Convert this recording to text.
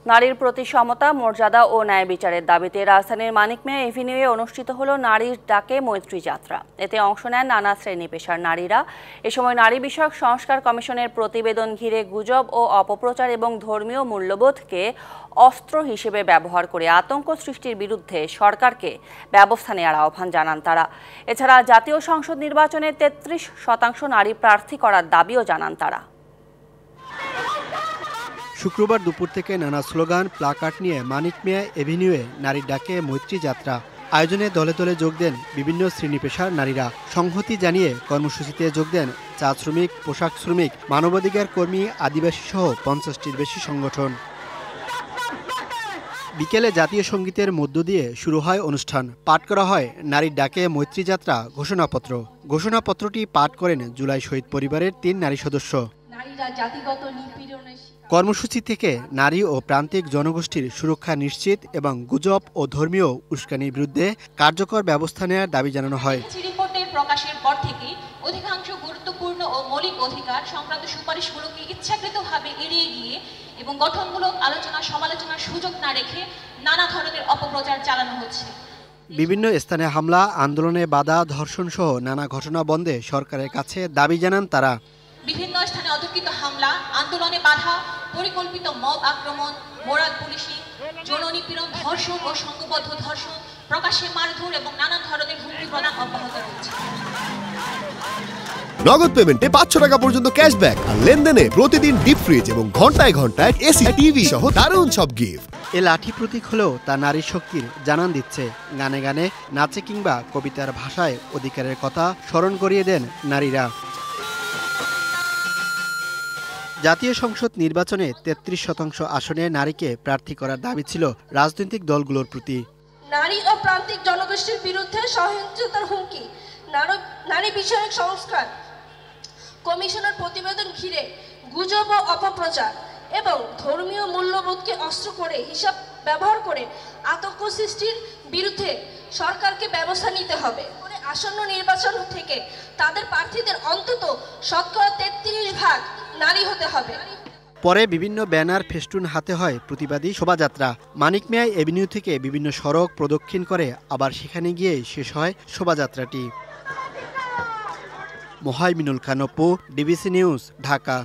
নারীর প্রতি সমতা, মর্যাদা ও ন্যায় বিচারের দাবিতে রাজধানীর মানিক মিয়া এভিনিউয়ে অনুষ্ঠিত হলো নারীর ডাকে মৈত্রী যাত্রা। এতে অংশ নেন নানা শ্রেণী পেশার নারীরা। এ সময় নারী বিষয়ক সংস্কার কমিশনের প্রতিবেদন ঘিরে গুজব ও অপপ্রচার এবং ধর্মীয় মূল্যবোধকে অস্ত্র হিসেবে ব্যবহার করে আতঙ্ক সৃষ্টির বিরুদ্ধে সরকারকে ব্যবস্থা নেওয়ার আহ্বান জানান তারা। এছাড়া জাতীয় সংসদ নির্বাচনে 33% নারী প্রার্থী করার দাবিও জানান তারা। শুক্রবার দুপুর থেকে নানা স্লোগান, প্লাকার্ড নিয়ে মানিক মিয়া এভিনিউয়ে নারীর ডাকে মৈত্রী যাত্রা আয়োজনে দলে দলে যোগ দেন বিভিন্ন শ্রেণী পেশার নারীরা। সংহতি জানিয়ে কর্মসূচিতে যোগ দেন চা শ্রমিক, পোশাক শ্রমিক, মানবাধিকার কর্মী, আদিবাসী সহ 50টির বেশি সংগঠন। বিকেলে জাতীয় সঙ্গীতের মধ্য দিয়ে শুরু হয় অনুষ্ঠান। পাঠ করা হয় নারীর ডাকে মৈত্রী যাত্রা ঘোষণাপত্র। ঘোষণাপত্রটি পাঠ করেন জুলাই শহীদ পরিবারের 3 নারী সদস্য। কর্মসূচি থেকে নারী ও প্রান্তিক জনগোষ্ঠীর সুরক্ষা নিশ্চিত এবং গুজব ও ধর্মীয় উস্কানির বিরুদ্ধে কার্যকর ব্যবস্থা নেওয়ার দাবি জানানো হয়। রিপোর্টের প্রকাশের পর থেকে অধিকাংশ গুরুত্বপূর্ণ ও মৌলিক অধিকার সংক্রান্ত সুপারিশগুলোকে ইচ্ছাকৃতভাবে এড়িয়ে গিয়ে এবং গঠনমূলক আলোচনা সমালোচনার সুযোগ না রেখে নানা ধরনের অপপ্রচার চালানো হচ্ছে। বিভিন্ন স্থানে হামলা, আন্দোলনে বাধা, ধর্ষণ সহ নানা ঘটনা বন্ধে সরকারের কাছে দাবি জানান তারা। বিভিন্ন স্থানে অতর্কিত হামলা, আন্দোলনে বাধা, পরিকল্পিত মব আক্রমণ, মোরাল পুলিশিং, যৌন নিপীড়ন, ধর্ষণ ও সংঘবদ্ধ ধর্ষণ, প্রকাশ্যে মারধর এবং নানা ধরনের হুমকি প্রদান অব্যাহত রয়েছে। নগদ পেমেন্টে 500 টাকা পর্যন্ত ক্যাশব্যাক আর লেনদেনে প্রতিদিন ডিপ ফ্রিজ এবং ঘন্টায় ঘন্টায় এসি, টিভি সহ দারুণ সব গিফট। এ লাঠি প্রতীক হলেও তা নারী শক্তির জানান দিচ্ছে। গানে গানে, নাচে কিংবা কবিতার ভাষায় অধিকারের কথা স্মরণ করিয়ে দেন নারীরা। জাতীয় সংসদ নির্বাচনে 33% আসনে নারীকে প্রার্থী করার দাবি ছিল রাজনৈতিক দলগুলোর প্রতি। নারী ও প্রান্তিক জনগোষ্ঠীর বিরুদ্ধে সহিংসতার হুমকি, নারী বিষয়ক সংস্কার কমিশনের প্রতিবেদন ঘিরে গুজব ও অপপ্রচার এবং ধর্মীয় মূল্যবোধকে অস্ত্র করে হিসাব ব্যবহার করে আতঙ্ক সৃষ্টির বিরুদ্ধে সরকারকে ব্যবস্থা নিতে হবে। আসন্ন নির্বাচন থেকে তাদের প্রার্থীদের অন্তত 33% নারী হতে হবে। পরে বিভিন্ন ব্যানার, ফেস্টুন হাতে হয় প্রতিবাদী শোভাযাত্রা। মানিক মিয়া এভিনিউ থেকে বিভিন্ন সড়ক প্রদক্ষিণ করে আবার সেখানে গিয়ে শেষ হয় শোভাযাত্রাটি। Mohaiminul Khan Apu, DBC news, Dhaka.